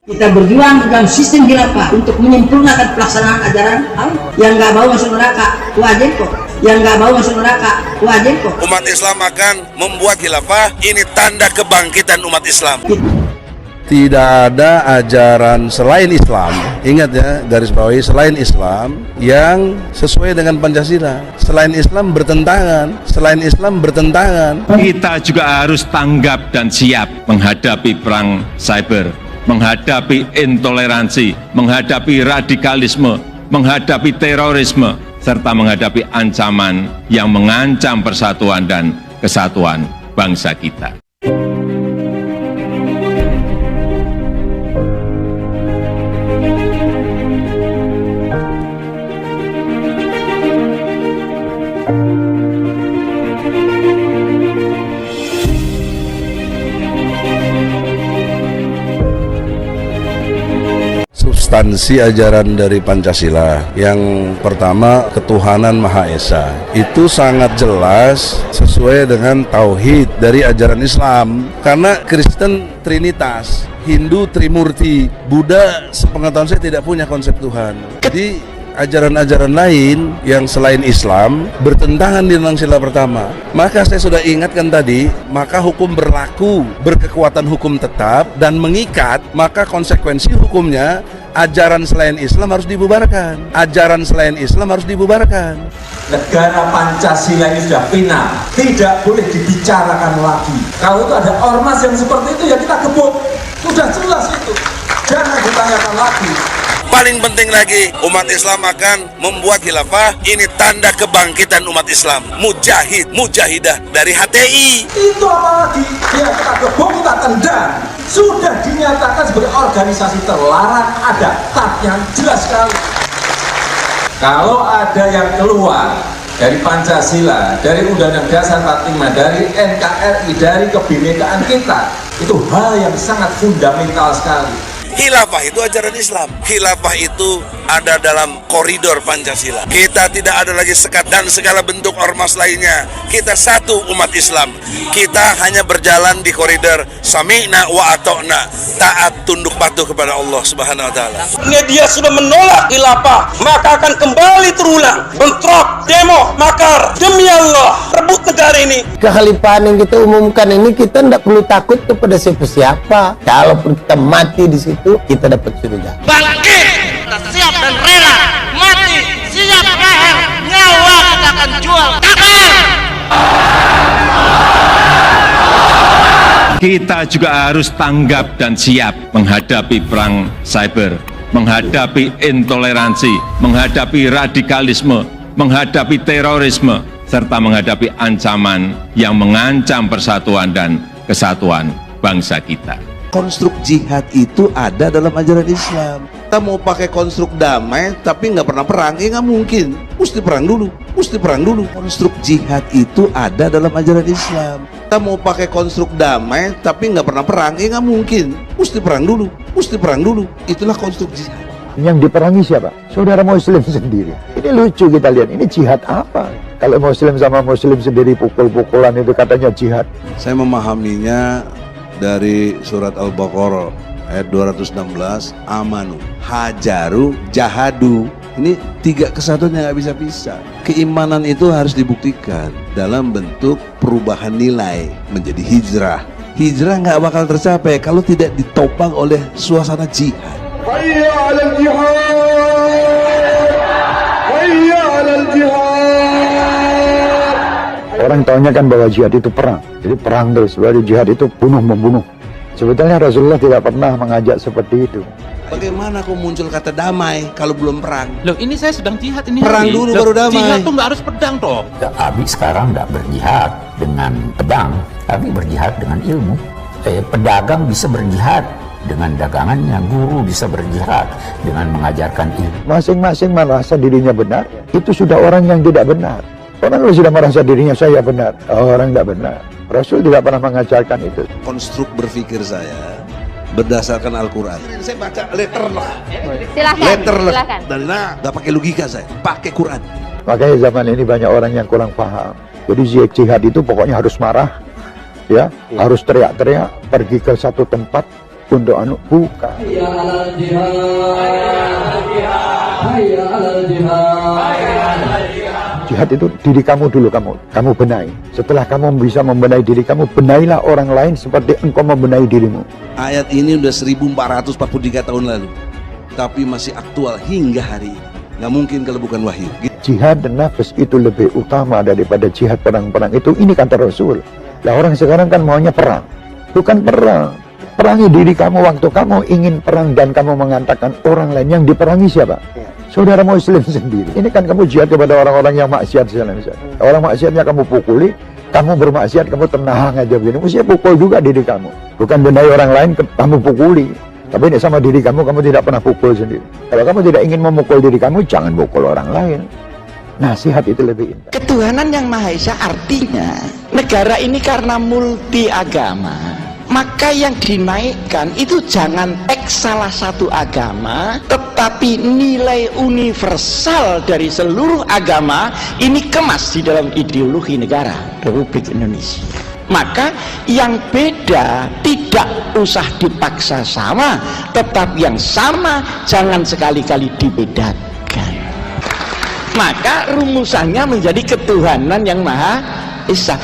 Kita berjuang dalam sistem khilafah untuk menyempurnakan pelaksanaan ajaran yang nggak mau masuk neraka, wajib kok. Yang nggak mau masuk neraka, wajib kok. Umat Islam akan membuat khilafah, ini tanda kebangkitan umat Islam. Tidak ada ajaran selain Islam, ingat ya, garis bawahi, selain Islam yang sesuai dengan Pancasila. Selain Islam bertentangan. Kita juga harus tanggap dan siap menghadapi perang cyber, menghadapi intoleransi, menghadapi radikalisme, menghadapi terorisme, serta menghadapi ancaman yang mengancam persatuan dan kesatuan bangsa kita. Substansi ajaran dari Pancasila yang pertama, ketuhanan Maha Esa, itu sangat jelas sesuai dengan tauhid dari ajaran Islam. Karena Kristen Trinitas, Hindu Trimurti, Buddha sepengetahuan saya tidak punya konsep Tuhan. Jadi ajaran-ajaran lain yang selain Islam bertentangan di dalam sila pertama. Maka saya sudah ingatkan tadi, maka hukum berlaku, berkekuatan hukum tetap dan mengikat, maka konsekuensi hukumnya ajaran selain Islam harus dibubarkan. Ajaran selain Islam harus dibubarkan. Negara Pancasila ini sudah final, tidak boleh dibicarakan lagi. Kalau itu ada ormas yang seperti itu, ya kita gebuk. Sudah jelas itu, jangan ditanyakan lagi. Paling penting lagi, umat Islam akan membuat khilafah, ini tanda kebangkitan umat Islam. Mujahid, mujahidah dari HTI. Itu apa lagi? Ya kita gebuk, kita tendang. Sudah dinyatakan sebagai organisasi terlarang, ada tatnya jelas sekali. Kalau ada yang keluar dari Pancasila, dari Undang-Undang Dasar 45, dari NKRI, dari kebinekaan kita, itu hal yang sangat fundamental sekali. Khilafah itu ajaran Islam. Khilafah itu ada dalam koridor Pancasila. Kita tidak ada lagi sekat dan segala bentuk ormas lainnya. Kita satu umat Islam. Kita hanya berjalan di koridor sami'na wa ata'na, taat tunduk patuh kepada Allah Subhanahu wa taala. Dia sudah menolak khilafah, maka akan kembali terulang bentrok, demo, makar. Demi Allah, rebut negara ini. Kekhalifahan yang kita umumkan ini, kita tidak perlu takut kepada siapa-siapa. Kalaupun kita mati di situ, kita dapat surga. Bangkit, kita siap dan rela mati, siap leher, nyawa kita akan jual. Takbir! Kita juga harus tanggap dan siap menghadapi perang cyber, menghadapi intoleransi, menghadapi radikalisme, menghadapi terorisme, serta menghadapi ancaman yang mengancam persatuan dan kesatuan bangsa kita. Konstruk jihad itu ada dalam ajaran Islam. Kita mau pakai konstruk damai tapi nggak pernah perang, ya nggak mungkin. Mesti perang dulu. Konstruk jihad itu ada dalam ajaran Islam. Kita mau pakai konstruk damai tapi nggak pernah perang, ya nggak mungkin. Mesti perang dulu. Itulah konstruk jihad. Yang diperangi siapa? Saudara Muslim sendiri. Ini lucu kita lihat, ini jihad apa? Kalau Muslim sama Muslim sendiri pukul-pukulan itu katanya jihad. Saya memahaminya dari surat Al-Baqarah ayat 216, amanu, hajaru, jahadu. Ini tiga kesatuan yang nggak bisa-bisa. Keimanan itu harus dibuktikan dalam bentuk perubahan nilai menjadi hijrah. Hijrah nggak bakal tercapai kalau tidak ditopang oleh suasana jihad. Hayya 'alal jihad, hayya 'alal jihad. Orang tahunya kan bahwa jihad itu perang. Jadi perang terus, bahwa jihad itu bunuh-membunuh. Sebetulnya Rasulullah tidak pernah mengajak seperti itu. Bagaimana kok muncul kata damai kalau belum perang? Loh, ini saya sedang jihad ini. Perang dulu baru damai. Jihad tuh nggak harus pedang toh. Abi sekarang nggak berjihad dengan pedang, tapi berjihad dengan ilmu. Pedagang bisa berjihad dengan dagangannya, guru bisa berjihad dengan mengajarkan ilmu. Masing-masing merasa dirinya benar, itu sudah orang yang tidak benar. Orang kalau sudah merasa dirinya saya benar, orang tidak benar. Rasul tidak pernah mengajarkan itu. Konstruk berpikir saya berdasarkan Al-Quran. Saya baca letterless. Silakan. Dan nggak pakai logika, saya pakai Quran. Makanya zaman ini banyak orang yang kurang paham. Jadi jihad itu pokoknya harus marah, ya, harus teriak-teriak, pergi ke satu tempat, untuk anu, bukan. Jihad itu diri kamu dulu, kamu benahi. Setelah kamu bisa membenahi diri kamu, benahilah orang lain seperti engkau membenahi dirimu. Ayat ini udah 1443 tahun lalu, tapi masih aktual hingga hari ini. Nggak mungkin kalau bukan wahyu. Jihad dan nafas itu lebih utama daripada jihad perang-perang itu. Ini kata Rasul. Lah orang sekarang kan maunya perang, bukan perang. Perangi diri kamu waktu kamu ingin perang dan kamu mengatakan orang lain. Yang diperangi siapa? Saudara muslim sendiri. Ini kan kamu jihad kepada orang-orang yang maksiat misalnya. Orang maksiatnya kamu pukuli, kamu bermaksiat, kamu tenang aja begini. Mesti pukul juga diri kamu. Bukan benahi orang lain, kamu pukuli. Tapi ini sama diri kamu tidak pernah pukul sendiri. Kalau kamu tidak ingin memukul diri kamu, jangan pukul orang lain. Nasihat itu lebih indah. Ketuhanan yang Maha Esa artinya negara ini karena multi agama, maka yang dinaikkan itu jangan teks salah satu agama, tetapi nilai universal dari seluruh agama ini kemas di dalam ideologi negara Republik Indonesia. Maka yang beda tidak usah dipaksa sama, tetapi yang sama jangan sekali-kali dibedakan. Maka rumusannya menjadi ketuhanan yang Maha Esa.